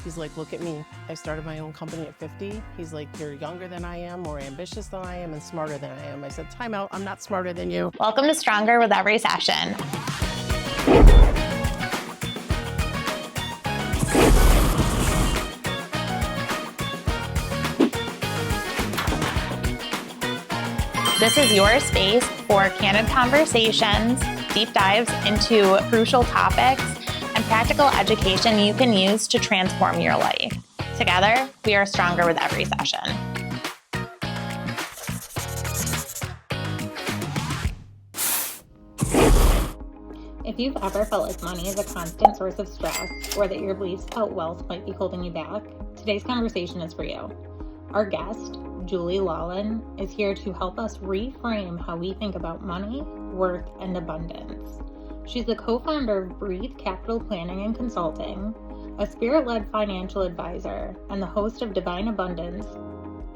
He's like, look at me. I started my own company at 50. He's like, you're younger than I am, more ambitious than I am, and smarter than I am. I said, time out. I'm not smarter than you. Welcome to Stronger with Every Session. This is your space for candid conversations, deep dives into crucial topics, and practical education you can use to transform your life. Together, we are stronger with every session. If you've ever felt like money is a constant source of stress, or that your beliefs about wealth might be holding you back, today's conversation is for you. Our guest, Julie Loughlin, is here to help us reframe how we think about money, worth, and abundance. She's the co-founder of Breathe Capital Planning and Consulting, a spirit-led financial advisor, and the host of Divine Abundance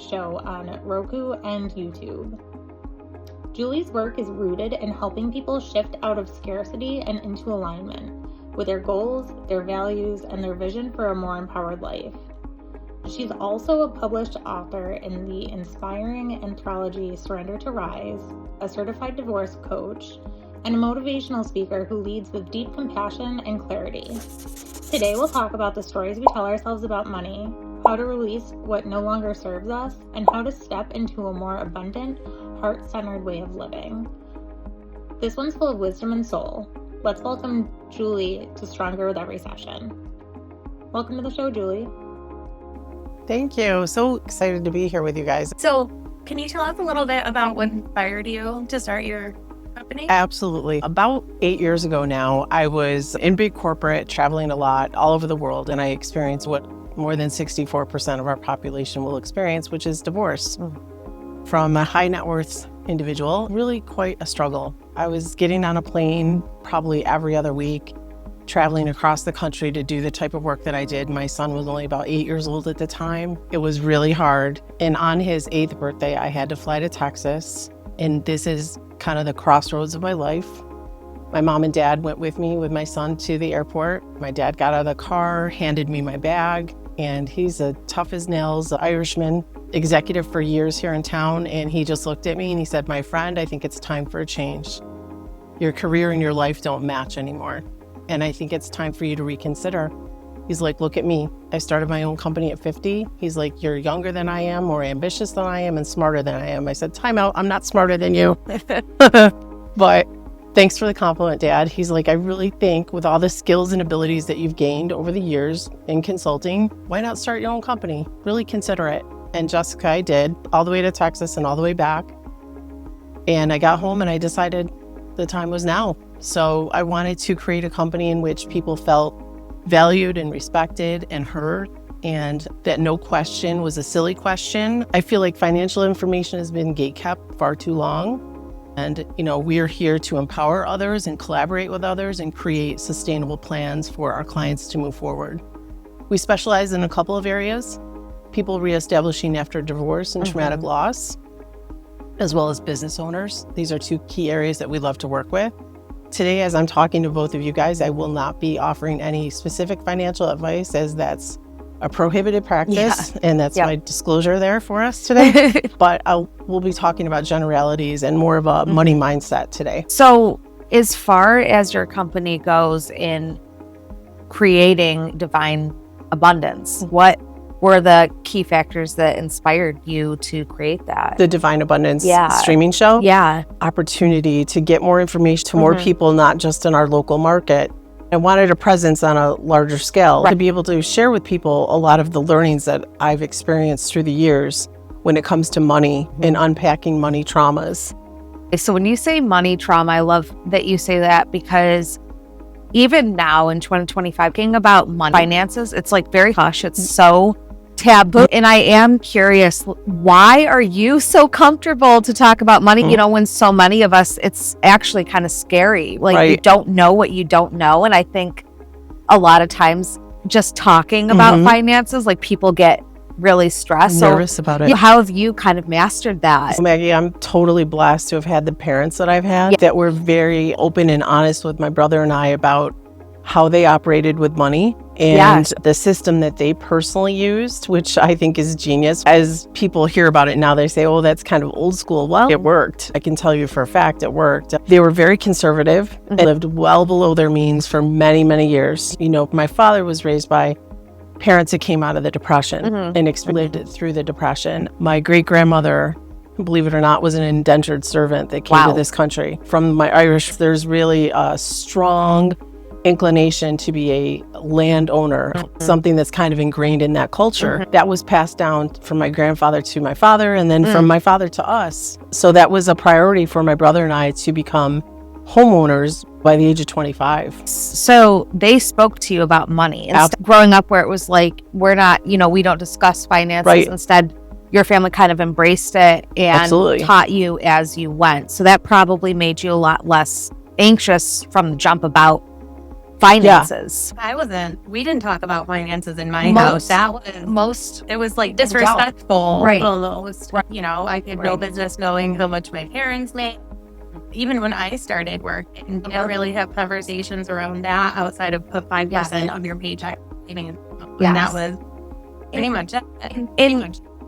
show on Roku and YouTube. Julie's work is rooted in helping people shift out of scarcity and into alignment with their goals, their values, and their vision for a more empowered life. She's also a published author in the inspiring anthology Surrender to Rise, a certified divorce coach, and a motivational speaker who leads with deep compassion and clarity. Today we'll talk about the stories we tell ourselves about money, how to release what no longer serves us, and how to step into a more abundant, heart-centered way of living. This one's full of wisdom and soul. Let's welcome Julie to Stronger with Every Session. Welcome to the show, Julie. Thank you. So excited to be here with you guys. So can you tell us a little bit about what inspired you to start your company? Absolutely. About 8 years ago now, I was in big corporate, traveling a lot all over the world, and I experienced what more than 64% of our population will experience, which is divorce. From a high net worth individual, really quite a struggle. I was getting on a plane probably every other week, traveling across the country to do the type of work that I did. My son was only about 8 years old at the time. It was really hard. And on his 8th birthday, I had to fly to Texas. And this is kind of the crossroads of my life. My mom and dad went with me with my son to the airport. My dad got out of the car, handed me my bag, and he's a tough as nails Irishman, executive for years here in town. And he just looked at me and he said, my friend, I think it's time for a change. Your career and your life don't match anymore. And I think it's time for you to reconsider. He's like, look at me. I started my own company at 50. He's like, you're younger than I am, more ambitious than I am, and smarter than I am. I said, time out. I'm not smarter than you. But thanks for the compliment, Dad. He's like, I really think with all the skills and abilities that you've gained over the years in consulting, why not start your own company? Really consider it. And Jessica, I did, all the way to Texas and all the way back. And I got home and I decided the time was now. So I wanted to create a company in which people felt valued and respected and heard, and that no question was a silly question. I feel like financial information has been gatekept far too long. And, we're here to empower others and collaborate with others and create sustainable plans for our clients to move forward. We specialize in a couple of areas: people reestablishing after divorce and traumatic loss, as well as business owners. These are two key areas that we love to work with. Today, as I'm talking to both of you guys, I will not be offering any specific financial advice, as that's a prohibited practice, and that's my disclosure there for us today. But we'll be talking about generalities and more of a money mindset today. So as far as your company goes in creating divine abundance, what were the key factors that inspired you to create that? The Divine Abundance streaming show. Yeah. Opportunity to get more information to more people, not just in our local market. I wanted a presence on a larger scale to be able to share with people a lot of the learnings that I've experienced through the years when it comes to money and unpacking money traumas. So when you say money trauma, I love that you say that, because even now in 2025, thinking about money, finances, it's like very hush. It's so taboo. And I am curious, why are you so comfortable to talk about money? When so many of us, it's actually kind of scary. Like you don't know what you don't know. And I think a lot of times just talking about finances, like people get really stressed. Nervous about it. How have you kind of mastered that? Maggie, I'm totally blessed to have had the parents that I've had that were very open and honest with my brother and I about how they operated with money and the system that they personally used, which I think is genius. As people hear about it now, they say, oh, that's kind of old school. Well, it worked. I can tell you for a fact it worked. They were very conservative and lived well below their means for many, many years. You know, my father was raised by parents that came out of the Depression and lived it through the Depression. My great-grandmother, believe it or not, was an indentured servant that came to this country. From my Irish, there's really a strong inclination to be a landowner, something that's kind of ingrained in that culture. That was passed down from my grandfather to my father, and then from my father to us. So that was a priority for my brother and I to become homeowners by the age of 25. So they spoke to you about money. Growing up where it was like, we're not, you know, we don't discuss finances. Right. Instead, your family kind of embraced it and taught you as you went. So that probably made you a lot less anxious from the jump about finances. We didn't talk about finances in my house. That was it was like disrespectful. Right. Almost. You know, I had no business knowing how much my parents made. Even when I started work, and didn't really have conversations around that outside of put 5% of your paycheck. And that was pretty much it.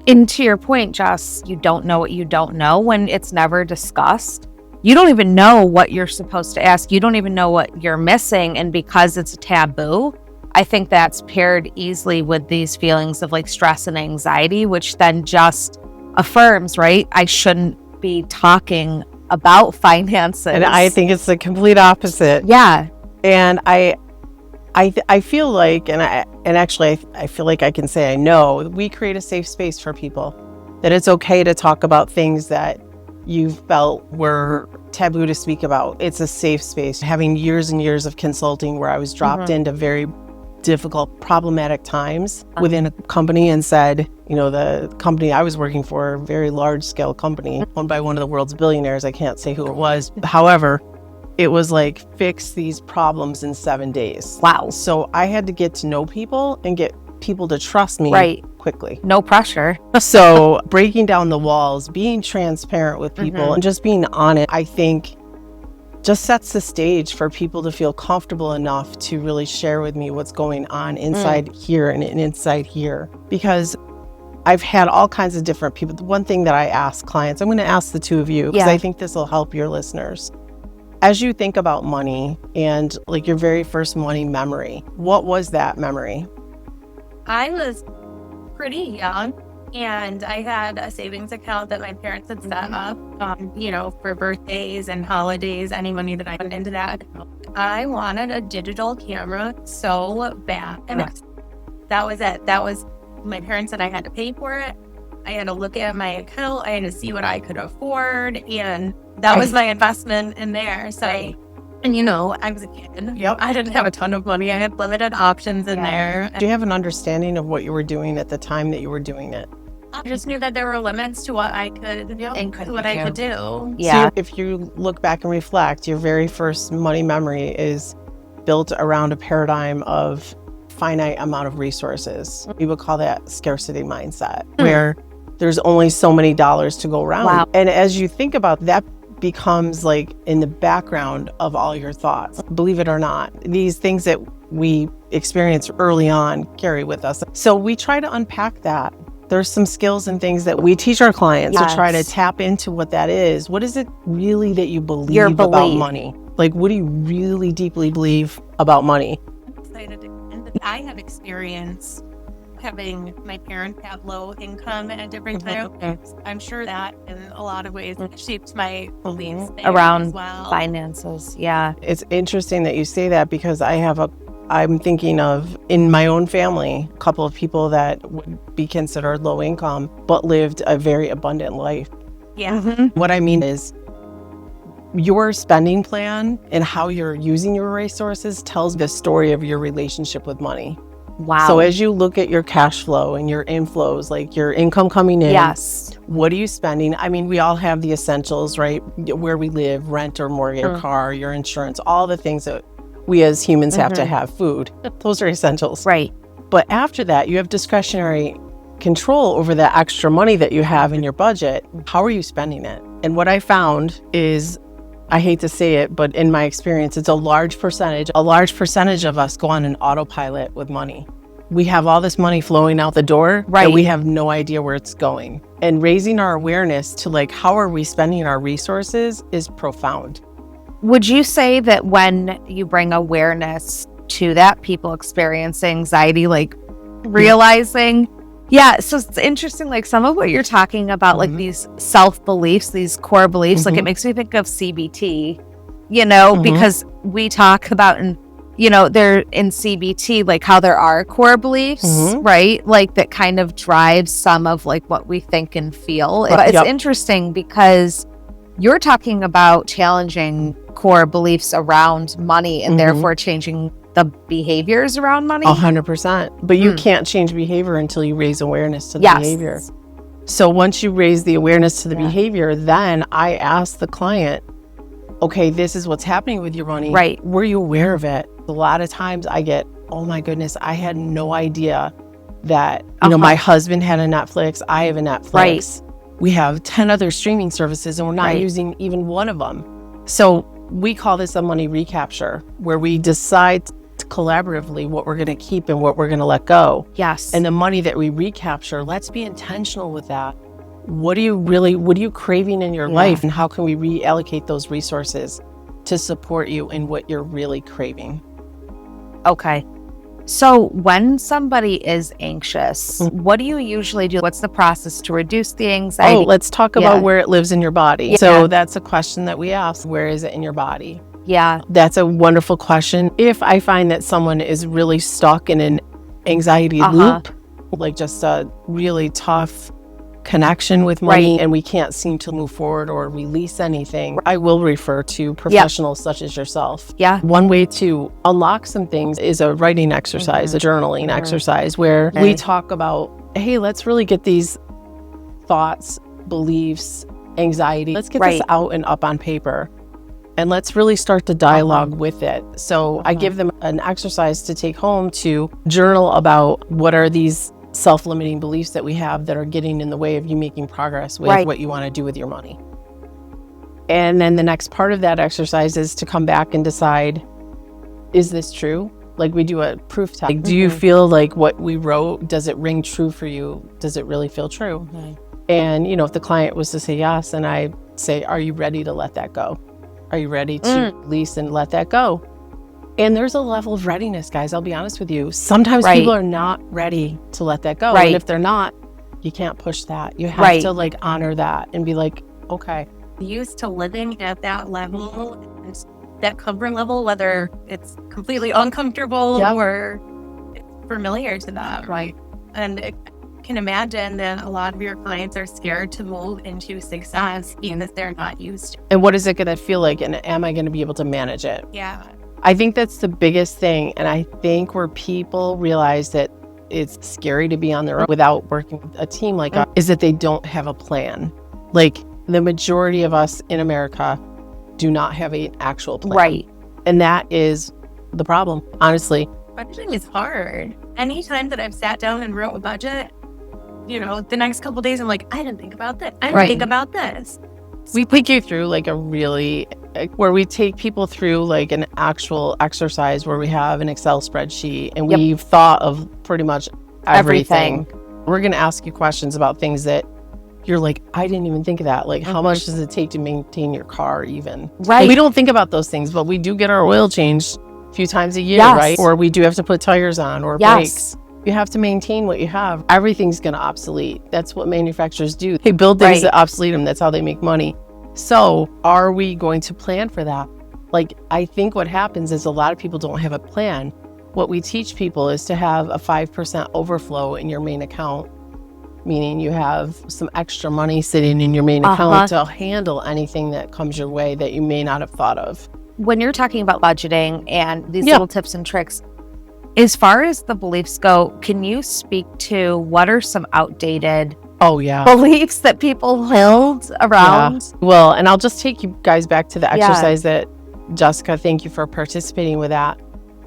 And to your point, Jess, you don't know what you don't know when it's never discussed. You don't even know what you're supposed to ask. You don't even know what you're missing. And because it's a taboo, I think that's paired easily with these feelings of like stress and anxiety, which then just affirms, right? I shouldn't be talking about finances. And I think it's the complete opposite. Yeah. And I feel like, and actually I feel like I can say I know, we create a safe space for people, that it's okay to talk about things that you felt were taboo to speak about. It's a safe space. Having years and years of consulting where I was dropped into very difficult, problematic times within a company and said, you know, the company I was working for, a very large scale company owned by one of the world's billionaires. I can't say who it was. However, it was like, fix these problems in 7 days. Wow. So I had to get to know people and get people to trust me quickly. No pressure. So breaking down the walls, being transparent with people and just being honest, I think just sets the stage for people to feel comfortable enough to really share with me what's going on inside here and inside here. Because I've had all kinds of different people. The one thing that I ask clients, I'm going to ask the two of you, because I think this will help your listeners. As you think about money and like your very first money memory, what was that memory? I was pretty young, and I had a savings account that my parents had set up, you know, for birthdays and holidays, any money that I put into that account. I wanted a digital camera so bad. And that was it. That was, my parents said I had to pay for it. I had to look at my account. I had to see what I could afford. And that was my investment in there. So, and you know, I was a kid. I didn't have a ton of money. I had limited options in there. Do you have an understanding of what you were doing at the time that you were doing it? I just knew that there were limits to what I could and what I could do. Yeah. So if you look back and reflect, your very first money memory is built around a paradigm of finite amount of resources. We would call that scarcity mindset, where there's only so many dollars to go around. Wow. And as you think about that, becomes like in the background of all your thoughts. Believe it or not, these things that we experience early on carry with us. So we try to unpack that. There's some skills and things that we teach our clients to try to tap into what that is. What is it really that you believe about money? Like, what do you really deeply believe about money? I'm excited to, I have experience having my parents have low income at different times. I'm sure that in a lot of ways shaped my beliefs around as well. finances. Yeah. It's interesting that you say that, because I'm thinking of, in my own family, a couple of people that would be considered low income, but lived a very abundant life. Yeah. What I mean is, your spending plan and how you're using your resources tells the story of your relationship with money. Wow. So as you look at your cash flow and your inflows, like your income coming in, what are you spending? I mean, we all have the essentials, right? Where we live, rent or mortgage, your car, your insurance, all the things that we as humans have to have. Food. Those are essentials. Right. But after that, you have discretionary control over the extra money that you have in your budget. How are you spending it? And what I found is I hate to say it, but in my experience, it's a large percentage of us go on an autopilot with money. We have all this money flowing out the door, Right. and we have no idea where it's going. And raising our awareness to like, how are we spending our resources is profound. Would you say that when you bring awareness to that, people experience anxiety, like realizing, so it's interesting, like some of what you're talking about, like these self-beliefs, these core beliefs, like it makes me think of CBT, because we talk about, they're in CBT, like how there are core beliefs, right? Like that kind of drives some of like what we think and feel. But it's interesting because you're talking about challenging core beliefs around money and therefore changing the behaviors around money. 100%. But you can't change behavior until you raise awareness to the behavior. So once you raise the awareness to the behavior, then I ask the client, okay, this is what's happening with your money. Right. Were you aware of it? A lot of times I get, oh my goodness, I had no idea that, my husband had a Netflix. I have a Netflix. Right. We have 10 other streaming services and we're not using even one of them. So we call this a money recapture, where we decide collaboratively what we're going to keep and what we're going to let go. Yes. And the money that we recapture, let's be intentional with that. What are you craving in your life, and how can we reallocate those resources to support you in what you're really craving? Okay. So when somebody is anxious, what do you usually do? What's the process to reduce the anxiety? Oh, let's talk about where it lives in your body. So that's a question that we ask. Where is it in your body? Yeah. That's a wonderful question. If I find that someone is really stuck in an anxiety loop, like just a really tough connection with money, and we can't seem to move forward or release anything, I will refer to professionals such as yourself. Yeah. One way to unlock some things is a writing exercise, a journaling exercise, where we talk about, hey, let's really get these thoughts, beliefs, anxiety, let's get this out and up on paper. And let's really start the dialogue with it. So I give them an exercise to take home to journal about what are these self-limiting beliefs that we have that are getting in the way of you making progress with what you want to do with your money. And then the next part of that exercise is to come back and decide, is this true? Like we do a proof test. Like, do you feel like what we wrote, does it ring true for you? Does it really feel true? And, if the client was to say yes, and I say, are you ready to let that go? Are you ready to release and let that go? And there's a level of readiness, guys. I'll be honest with you. Sometimes people are not ready to let that go. And if they're not, you can't push that. You have to like honor that and be like, okay. Used to living at that level, that comfort level, whether it's completely uncomfortable or it's familiar to that, right? And I can imagine that a lot of your clients are scared to move into success, being that they're not used to. And what is it going to feel like? And am I going to be able to manage it? Yeah. I think that's the biggest thing. And I think where people realize that it's scary to be on their own without working with a team like us is that they don't have a plan. Like the majority of us in America do not have an actual plan. Right. And that is the problem, honestly. Budgeting is hard. Anytime that I've sat down and wrote a budget, the next couple of days, I'm like, I didn't think about that. I didn't think about this. We take you through like where we take people through like an actual exercise where we have an Excel spreadsheet and we've thought of pretty much everything. We're going to ask you questions about things that you're like, I didn't even think of that. Like, how much does it take to maintain your car even? Right. We don't think about those things, but we do get our oil changed a few times a year, right? Or we do have to put tires on or brakes. You have to maintain what you have. Everything's going to obsolete. That's what manufacturers do. They build things that obsolete them. That's how they make money. So are we going to plan for that? Like, I think what happens is a lot of people don't have a plan. What we teach people is to have a 5% overflow in your main account, meaning you have some extra money sitting in your main account to handle anything that comes your way that you may not have thought of. When you're talking about budgeting and these little tips and tricks, as far as the beliefs go, can you speak to what are some outdated beliefs that people held around? Well, and I'll just take you guys back to the exercise that Jessica, thank you for participating with that.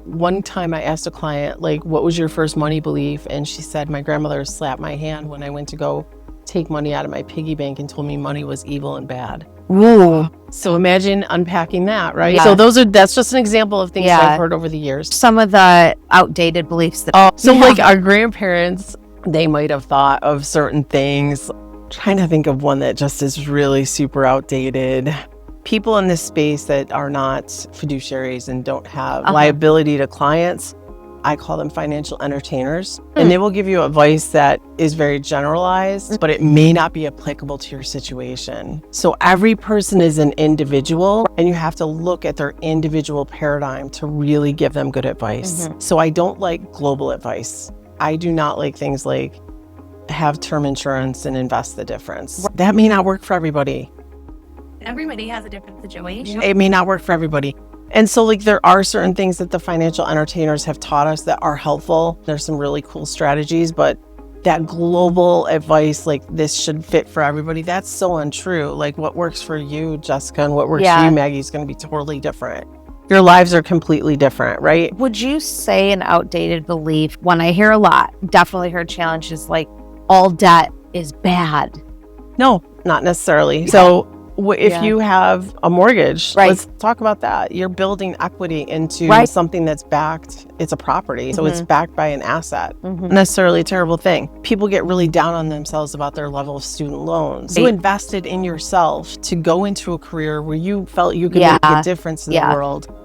One time I asked a client, like, what was your first money belief? And she said, my grandmother slapped my hand when I went to go take money out of my piggy bank and told me money was evil and bad. Ooh. So imagine unpacking that, right? Yeah. So that's just an example of things that I've heard over the years. Some of the outdated beliefs that Like our grandparents, they might have thought of certain things. Trying to think of one that just is really super outdated. People in this space that are not fiduciaries and don't have liability to clients, I call them financial entertainers. And they will give you advice that is very generalized, but it may not be applicable to your situation. So every person is an individual, and you have to look at their individual paradigm to really give them good advice. So I don't like global advice. I do not like things like have term insurance and invest the difference. That may not work for everybody. Everybody has a different situation. It may not work for everybody. And so like there are certain things that the financial entertainers have taught us that are helpful. There's some really cool strategies, but that global advice, like this should fit for everybody, that's so untrue. Like what works for you, Jessica, and what works for you, Maggie, is going to be totally different. Your lives are completely different, right? Would you say an outdated belief, one I hear a lot, definitely heard challenges like all debt is bad? No, not necessarily. So if you have a mortgage, let's talk about that. You're building equity into something that's backed. It's a property, so it's backed by an asset. Not necessarily a terrible thing. People get really down on themselves about their level of student loans. You invested in yourself to go into a career where you felt you could make a difference in the world.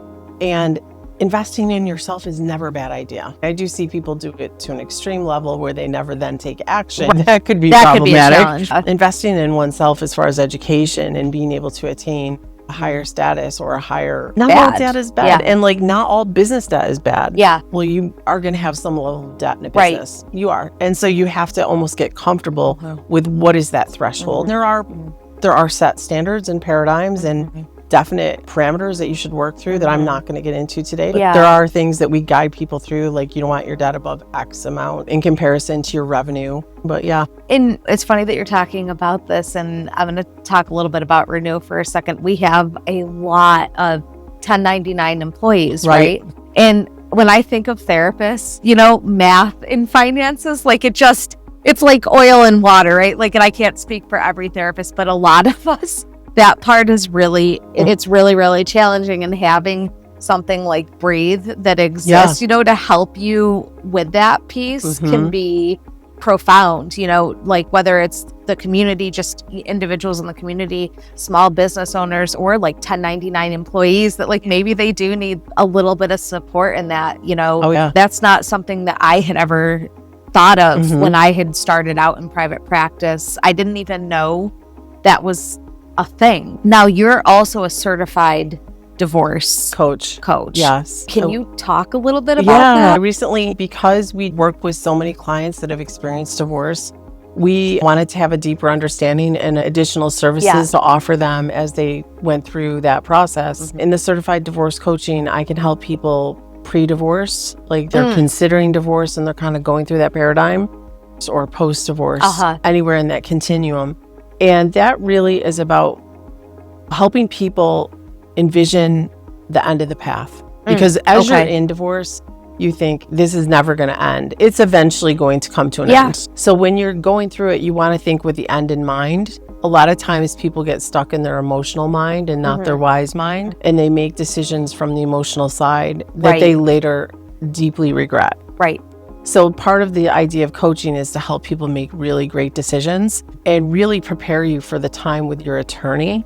And investing in yourself is never a bad idea. I do see people do it to an extreme level where they never then take action. That could be problematic. Investing in oneself as far as education and being able to attain a higher status or a higher... Not all debt is bad. And like not all business debt is bad. Well, you are going to have some level of debt in a business. You are. And so you have to almost get comfortable with what is that threshold. There are set standards and paradigms and definite parameters that you should work through that I'm not going to get into today. But there are things that we guide people through, like you don't want your debt above X amount in comparison to your revenue. But and it's funny that you're talking about this, and I'm going to talk a little bit about Renew for a second. We have a lot of 1099 employees, right? And when I think of therapists, math and finances, like it's like oil and water, right? Like, and I can't speak for every therapist, but a lot of us, that part is it's really, really challenging. And having something like Breathe that exists, to help you with that piece can be profound, like whether it's the community, just individuals in the community, small business owners, or like 1099 employees that like maybe they do need a little bit of support in that, that's not something that I had ever thought of when I had started out in private practice. I didn't even know that was a thing. Now you're also a certified divorce coach. Yes. Can you talk a little bit about that? Recently, because we work with so many clients that have experienced divorce, we wanted to have a deeper understanding and additional services to offer them as they went through that process. In the certified divorce coaching, I can help people pre-divorce, like they're considering divorce and they're kind of going through that paradigm, or post-divorce, anywhere in that continuum. And that really is about helping people envision the end of the path. Because as you're in divorce, you think this is never going to end. It's eventually going to come to an end. So when you're going through it, you want to think with the end in mind. A lot of times people get stuck in their emotional mind and not their wise mind. And they make decisions from the emotional side that they later deeply regret. So part of the idea of coaching is to help people make really great decisions and really prepare you for the time with your attorney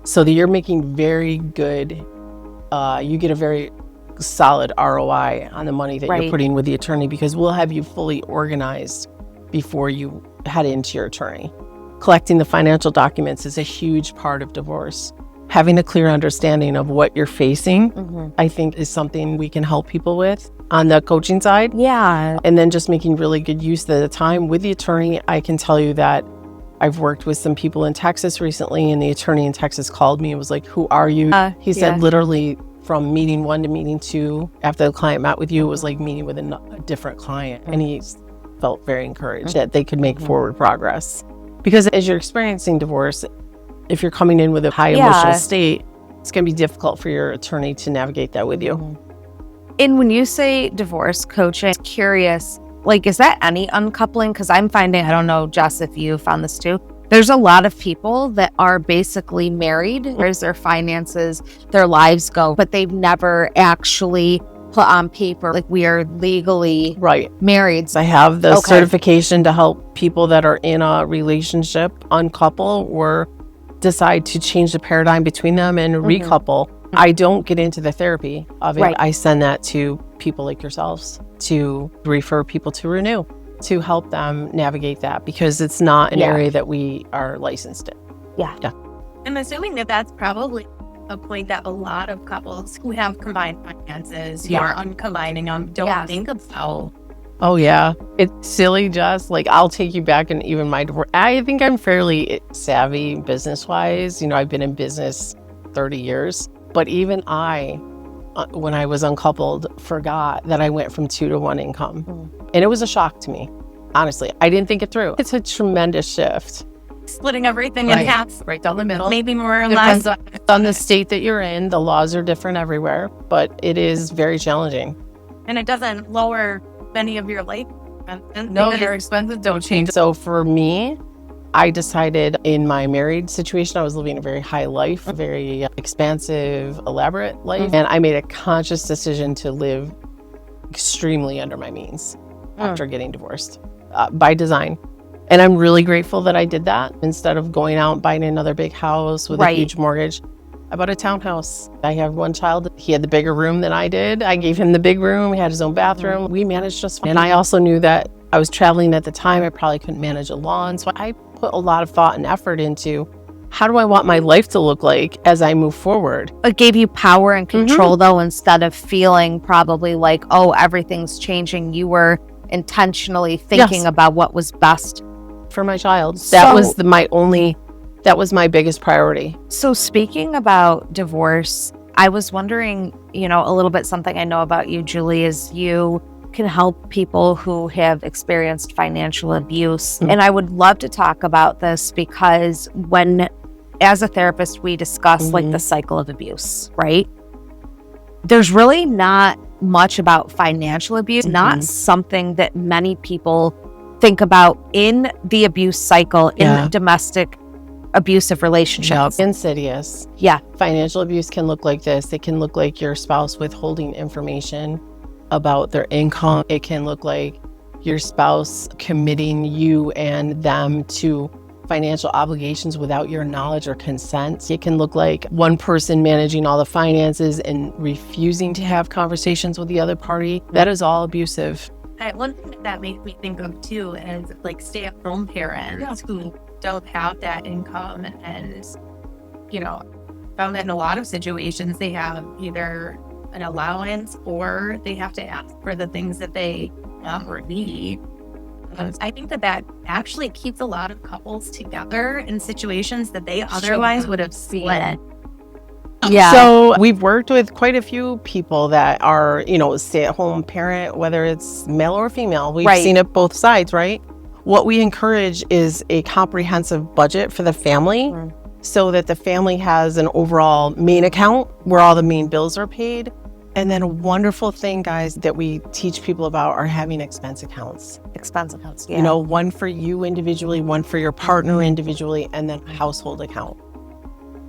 so that you're making very good, you get a very solid ROI on the money that you're putting with the attorney, because we'll have you fully organized before you head into your attorney. Collecting the financial documents is a huge part of divorce. Having a clear understanding of what you're facing, I think, is something we can help people with on the coaching side. And then just making really good use of the time with the attorney. I can tell you that I've worked with some people in Texas recently, and the attorney in Texas called me and was like, "Who are you?" He said literally from meeting 1 to meeting 2, after the client met with you, it was like meeting with a different client. And he felt very encouraged that they could make forward progress. Because as you're experiencing divorce, if you're coming in with a high emotional state, it's going to be difficult for your attorney to navigate that with you. And when you say divorce coaching, I'm curious, like, is that any uncoupling? Because I'm finding, I don't know, Jess, if you found this too, there's a lot of people that are basically married. Where's their finances, their lives go, but they've never actually put on paper, like, we are legally married. I have the certification to help people that are in a relationship uncouple or decide to change the paradigm between them and recouple. I don't get into the therapy of it. I send that to people like yourselves to refer people to Renew to help them navigate that, because it's not an area that we are licensed in. I'm assuming that that's probably a point that a lot of couples who have combined finances, who are uncombining them, don't think about. Oh, yeah. It's silly, Jess. Like, I'll take you back in even my divorce. I think I'm fairly savvy business-wise. You know, I've been in business 30 years. But even I, when I was uncoupled, forgot that I went from 2 to 1 income. And it was a shock to me. Honestly, I didn't think it through. It's a tremendous shift. Splitting everything in half. Right down the middle. Maybe more or less. Depends on the state that you're in. The laws are different everywhere, but it is very challenging. And it doesn't lower many of your life expenses. No, your expenses don't change. So for me, I decided in my married situation, I was living a very high life, a very expansive, elaborate life. And I made a conscious decision to live extremely under my means after getting divorced by design. And I'm really grateful that I did that. Instead of going out and buying another big house with a huge mortgage, I bought a townhouse. I have one child. He had the bigger room than I did. I gave him the big room. He had his own bathroom. We managed just fine. And I also knew that I was traveling at the time. I probably couldn't manage a lawn. So I put a lot of thought and effort into how do I want my life to look like as I move forward. It gave you power and control, though, instead of feeling probably like, oh, everything's changing. You were intentionally thinking about what was best for my child. That was my biggest priority. So speaking about divorce, I was wondering, you know, a little bit something I know about you, Julie, is you can help people who have experienced financial abuse. And I would love to talk about this because as a therapist, we discuss like the cycle of abuse, right? There's really not much about financial abuse, not something that many people think about in the abuse cycle, in domestic abusive relationships. Insidious. Financial abuse can look like this. It can look like your spouse withholding information about their income. It can look like your spouse committing you and them to financial obligations without your knowledge or consent. It can look like one person managing all the finances and refusing to have conversations with the other party. That is all abusive. One thing that makes me think of too is like stay-at-home parents who don't have that income, and you know, found that in a lot of situations they have either an allowance or they have to ask for the things that they want or need. I think that actually keeps a lot of couples together in situations that they otherwise would have split. So we've worked with quite a few people that are, you know, stay-at-home parent, whether it's male or female. We've seen it both sides, right? What we encourage is a comprehensive budget for the family so that the family has an overall main account where all the main bills are paid. And then a wonderful thing, guys, that we teach people about are having expense accounts. You know, one for you individually, one for your partner individually, and then a household account.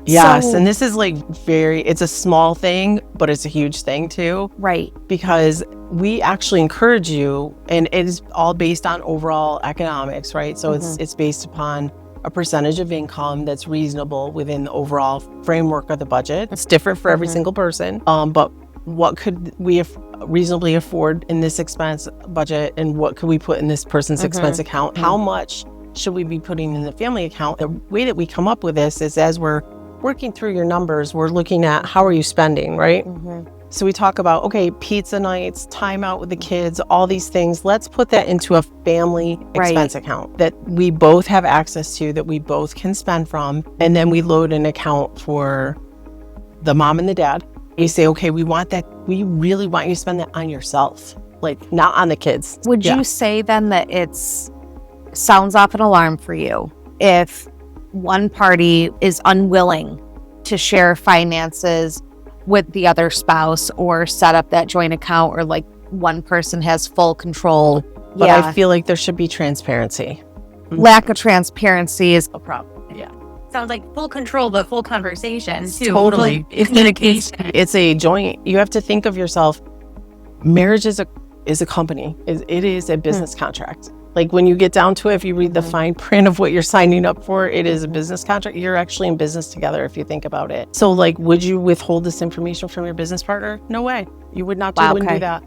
Yes, and this is like it's a small thing, but it's a huge thing too. Right. Because we actually encourage you, and it is all based on overall economics, right? So it's based upon a percentage of income that's reasonable within the overall framework of the budget. It's different for every single person, but what could we reasonably afford in this expense budget, and what could we put in this person's expense account? How much should we be putting in the family account? The way that we come up with this is as we're working through your numbers, we're looking at how are you spending, right? So we talk about, okay, pizza nights, time out with the kids, all these things. Let's put that into a family expense account that we both have access to, that we both can spend from. And then we load an account for the mom and the dad. You say, okay, we really want you to spend that on yourself, like not on the kids. Would you say then that sounds off an alarm for you if one party is unwilling to share finances with the other spouse or set up that joint account, or like one person has full control But I feel like there should be transparency. Lack of transparency is a problem. Yeah. Sounds like full control, but full conversation too. Totally. Full communication. It's a joint. You have to think of yourself. Marriage is a company. It is a business contract. Like when you get down to it, if you read the fine print of what you're signing up for, it is a business contract. You're actually in business together if you think about it. So like, would you withhold this information from your business partner? No way. You would not. You wouldn't do that.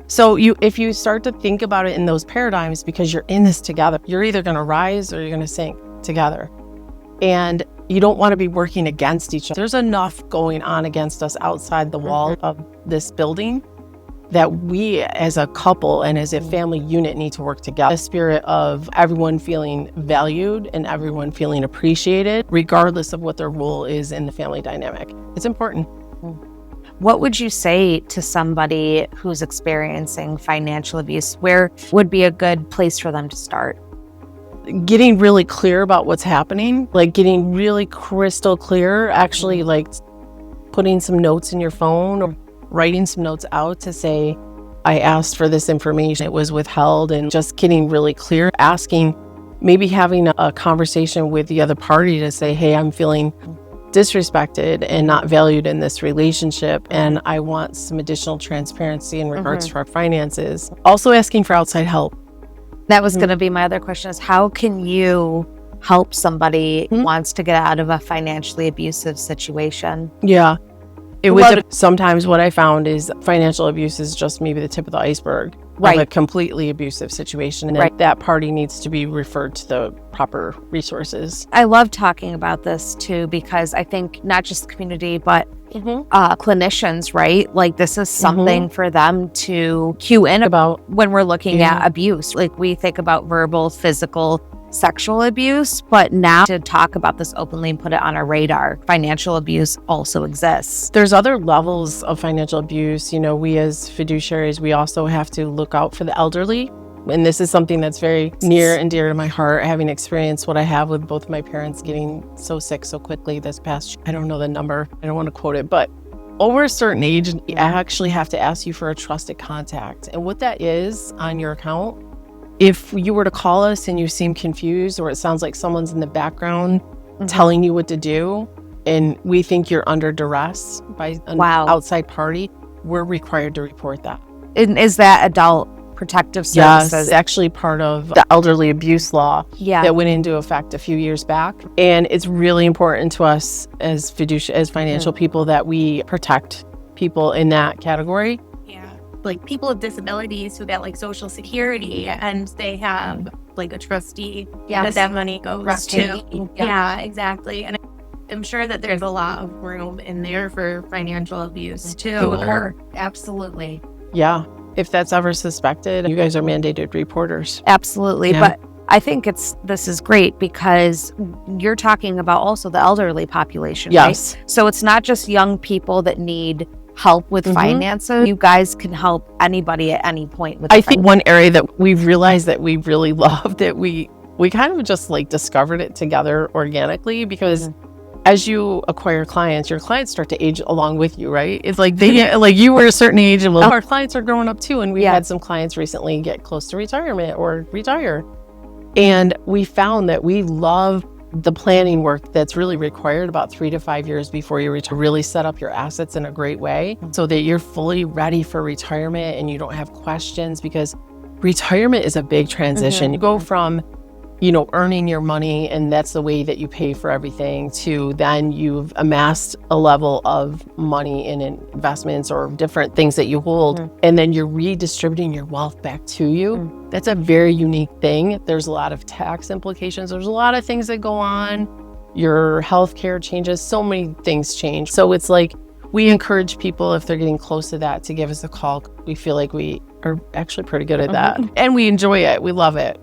So if you start to think about it in those paradigms, because you're in this together, you're either going to rise or you're going to sink together. And you don't want to be working against each other. There's enough going on against us outside the wall of this building that we as a couple and as a family unit need to work together. The spirit of everyone feeling valued and everyone feeling appreciated, regardless of what their role is in the family dynamic. It's important. What would you say to somebody who's experiencing financial abuse? Where would be a good place for them to start? Getting really clear about what's happening, like getting really crystal clear, actually like putting some notes in your phone or writing some notes out to say, I asked for this information, it was withheld, and just getting really clear, asking, maybe having a conversation with the other party to say, hey, I'm feeling disrespected and not valued in this relationship, and I want some additional transparency in regards to our finances. Also asking for outside help. That was going to be my other question, is how can you help somebody who wants to get out of a financially abusive situation? Yeah. Sometimes what I found is financial abuse is just maybe the tip of the iceberg of a completely abusive situation. And that party needs to be referred to the proper resources. I love talking about this too, because I think not just the community, but clinicians, right? Like this is something for them to cue in about when we're looking at abuse. Like we think about verbal, physical, sexual abuse, but now to talk about this openly and put it on our radar, financial abuse also exists. There's other levels of financial abuse. You know, we as fiduciaries, we also have to look out for the elderly. And this is something that's very near and dear to my heart, having experienced what I have with both my parents getting so sick so quickly this past, I don't know the number, I don't want to quote it, but over a certain age, I actually have to ask you for a trusted contact. And what that is on your account, if you were to call us and you seem confused, or it sounds like someone's in the background telling you what to do, and we think you're under duress by an outside party, we're required to report that. And is that adult protective services? Yes, actually part of the elderly abuse law that went into effect a few years back. And it's really important to us as financial people that we protect people in that category. Like people with disabilities who get like Social Security and they have like a trustee that money goes to. Yeah, exactly. And I'm sure that there's a lot of room in there for financial abuse too. Absolutely. Yeah. If that's ever suspected, you guys are mandated reporters. Absolutely. Yeah. But I think this is great because you're talking about also the elderly population, right? So it's not just young people that need help with finances. You guys can help anybody at any point with think one area that we've realized that we really love, that we kind of just like discovered it together organically, because as you acquire clients, your clients start to age along with you, right? It's like they like you were a certain age and our clients are growing up too. And we had some clients recently get close to retirement or retire. And we found that we love the planning work that's really required about 3 to 5 years before you retire, really set up your assets in a great way so that you're fully ready for retirement and you don't have questions, because retirement is a big transition. You go from, earning your money and that's the way that you pay for everything, to then you've amassed a level of money in investments or different things that you hold, and then you're redistributing your wealth back to you. That's a very unique thing. There's a lot of tax implications. There's a lot of things that go on. Your healthcare changes. So many things change. So it's like we encourage people, if they're getting close to that, to give us a call. We feel like we are actually pretty good at that. And we enjoy it. We love it.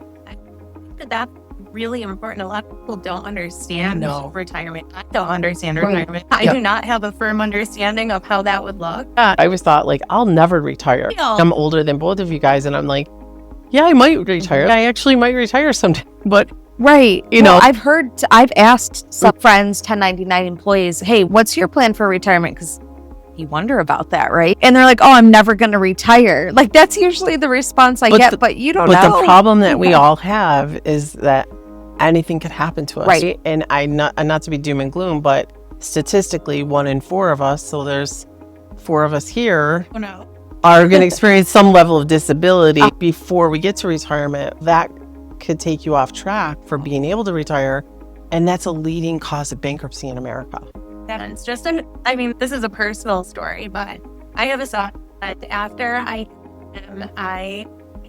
That's really important. A lot of people don't understand retirement. I don't understand retirement. I do not have a firm understanding of how that would look. I always thought, like, I'll never retire. I'm older than both of you guys, and I'm like, yeah, I might retire. I actually might retire someday. But I've asked some friends, 1099 employees, hey, what's your plan for retirement? Because you wonder about that, right? And they're like, oh, I'm never going to retire. Like, that's usually the response I get, but you don't know. But the problem that we all have is that anything could happen to us. Right. And not to be doom and gloom, but statistically 1 in 4 of us, so there's 4 of us here, Oh no. are going to experience some level of disability before we get to retirement. That could take you off track for being able to retire. And that's a leading cause of bankruptcy in America. It's just this is a personal story, but I have a son that after I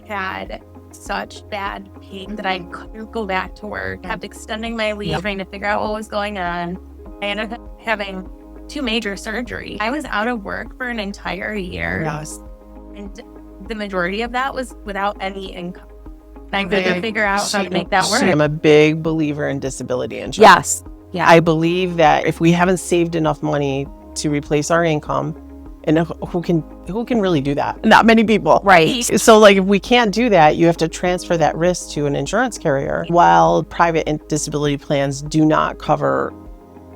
had such bad pain that I couldn't go back to work, kept extending my leave, trying to figure out what was going on. I ended up having 2 major surgeries. I was out of work for an entire year. Yes. And the majority of that was without any income. I couldn't figure out how to make that work. I'm a big believer in disability insurance. Yes. Yeah. I believe that if we haven't saved enough money to replace our income, and who can really do that? Not many people. Right. So like if we can't do that, you have to transfer that risk to an insurance carrier. While private disability plans do not cover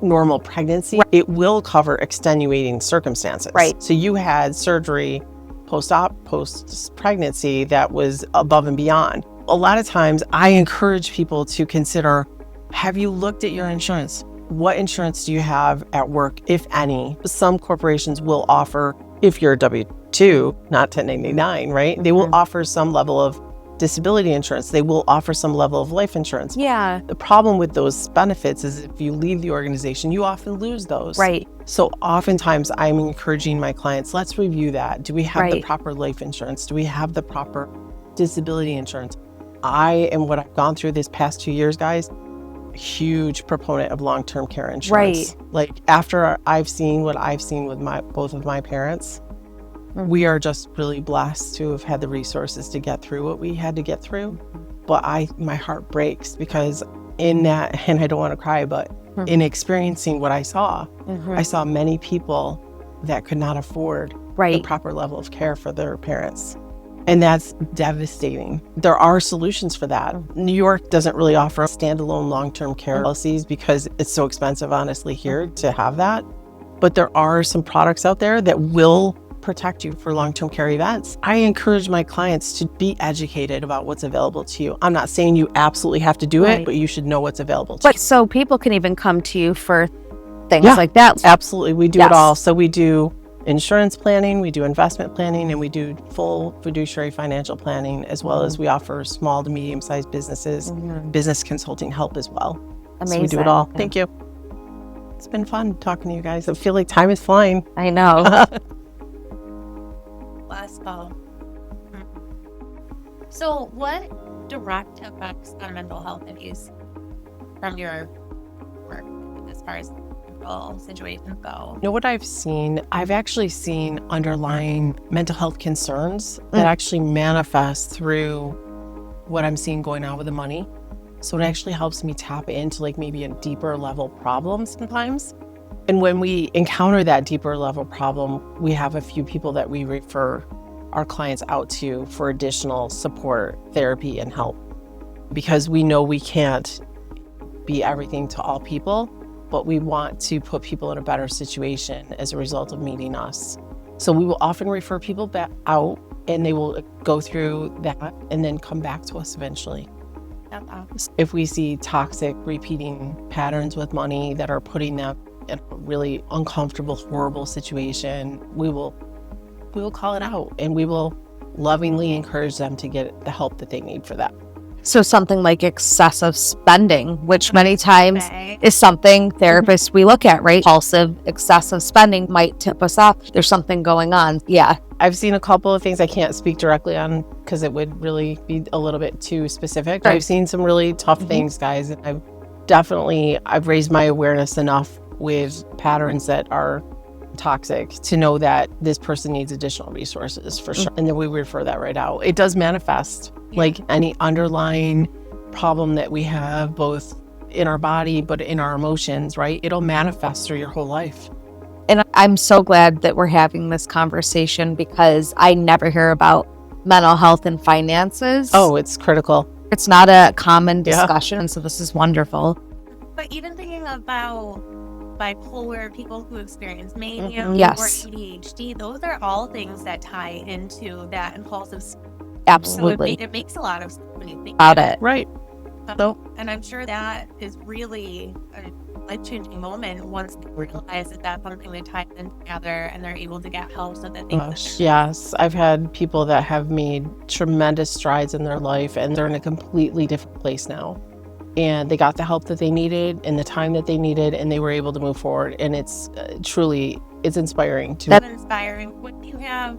normal pregnancy, it will cover extenuating circumstances. Right. So you had surgery post-pregnancy that was above and beyond. A lot of times I encourage people to consider, have you looked at your insurance? What insurance do you have at work, if any? Some corporations will offer, if you're a W-2, not 1099, right? They will offer some level of disability insurance. They will offer some level of life insurance. Yeah. The problem with those benefits is if you leave the organization, you often lose those. Right. So oftentimes I'm encouraging my clients, let's review that. Do we have the Right. proper life insurance? Do we have the proper disability insurance? What I've gone through this past 2 years, guys, huge proponent of long-term care insurance. Right. Like after I've seen what I've seen with both of my parents, we are just really blessed to have had the resources to get through what we had to get through. But my heart breaks because in that, and I don't want to cry, but in experiencing what I saw many people that could not afford the proper level of care for their parents. And that's devastating. There are solutions for that. New York doesn't really offer standalone long-term care policies because it's so expensive, honestly, here to have that. But there are some products out there that will protect you for long-term care events. I encourage my clients to be educated about what's available to you. I'm not saying you absolutely have to do it, but you should know what's available to you. But so people can even come to you for things like that. Absolutely. We do it all. So we do insurance planning, we do investment planning, and we do full fiduciary financial planning, as well as we offer small to medium-sized businesses, business consulting help as well. Amazing. So we do it all. Thank you. It's been fun talking to you guys. I feel like time is flying. I know. Last fall. So what direct effects on mental health have you seen from your work as far as mental situations go? You know what I've seen? I've actually seen underlying mental health concerns that actually manifest through what I'm seeing going on with the money. So it actually helps me tap into like maybe a deeper level problem sometimes. And when we encounter that deeper level problem, we have a few people that we refer our clients out to for additional support, therapy, and help. Because we know we can't be everything to all people, but we want to put people in a better situation as a result of meeting us. So we will often refer people back out and they will go through that and then come back to us eventually. If we see toxic repeating patterns with money that are putting them in a really uncomfortable, horrible situation, we will call it out and we will lovingly encourage them to get the help that they need for that. So something like excessive spending, which many times is something therapists we look at, right? Impulsive, excessive spending might tip us off. There's something going on. Yeah. I've seen a couple of things I can't speak directly on because it would really be a little bit too specific. Right. I've seen some really tough things, guys. And I've raised my awareness enough with patterns that are toxic to know that this person needs additional resources for sure. And then we refer that right out. It does manifest like any underlying problem that we have, both in our body, but in our emotions, right? It'll manifest through your whole life. And I'm so glad that we're having this conversation because I never hear about mental health and finances. Oh, it's critical. It's not a common discussion. So this is wonderful. But even thinking about bipolar, people who experience mania or Yes. ADHD, those are all things that tie into that impulsive. So Absolutely. it makes a lot of sense when you think About it. Right. So and I'm sure that is really a life-changing moment once they realize that that's something they tie in together and they're able to get help so that they gosh, yes, I've had people that have made tremendous strides in their life and they're in a completely different place now. And they got the help that they needed and the time that they needed, and they were able to move forward. And it's truly, it's inspiring to That's inspiring. What do you have?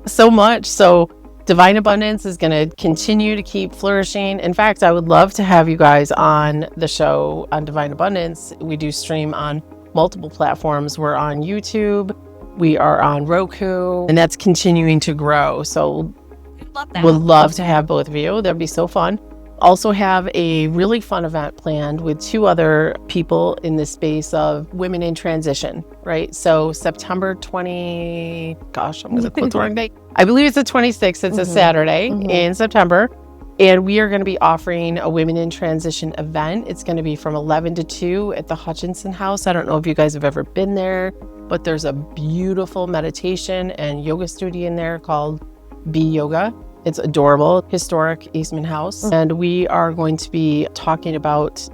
so much. So Divine Abundance is going to continue to keep flourishing. In fact, I would love to have you guys on the show on Divine Abundance. We do stream on multiple platforms. We're on YouTube, we are on Roku, and that's continuing to grow. So Love that. would love to have both of you. That'd be so fun. Also have a really fun event planned with 2 other people in the space of women in transition, right? So September 20, gosh, I'm going to quote the wrong date. I believe it's the 26th. It's a Saturday in September. And we are going to be offering a Women in Transition event. It's going to be from 11 to 2 at the Hutchinson House. I don't know if you guys have ever been there, but there's a beautiful meditation and yoga studio in there called Be Yoga. It's adorable, historic Eastman House. And we are going to be talking about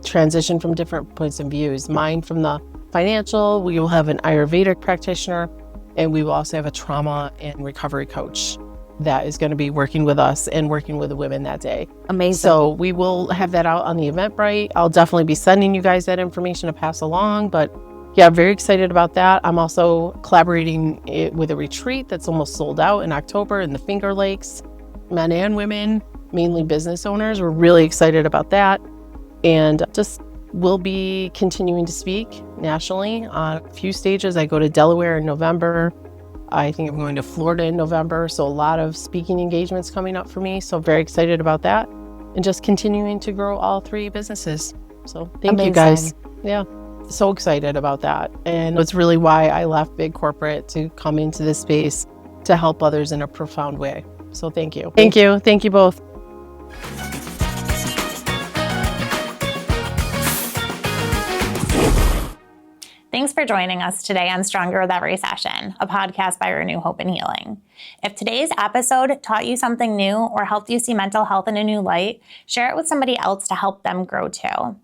transition from different points of views. Mine from the financial, we will have an Ayurvedic practitioner, and we will also have a trauma and recovery coach that is going to be working with us and working with the women that day. Amazing. So we will have that out on the Eventbrite. I'll definitely be sending you guys that information to pass along, but yeah, very excited about that. I'm also collaborating with a retreat that's almost sold out in October in the Finger Lakes, men and women, mainly business owners. We're really excited about that. And just will be continuing to speak nationally on a few stages. I go to Delaware in November. I think I'm going to Florida in November. So a lot of speaking engagements coming up for me. So very excited about that. And just continuing to grow all 3 businesses. So thank you guys. Yeah. So excited about that. And it's really why I left big corporate to come into this space to help others in a profound way. So thank you. Thank you. Thank you both. Thanks for joining us today on Stronger with Every Session, a podcast by Renew Hope and Healing. If today's episode taught you something new or helped you see mental health in a new light, share it with somebody else to help them grow too.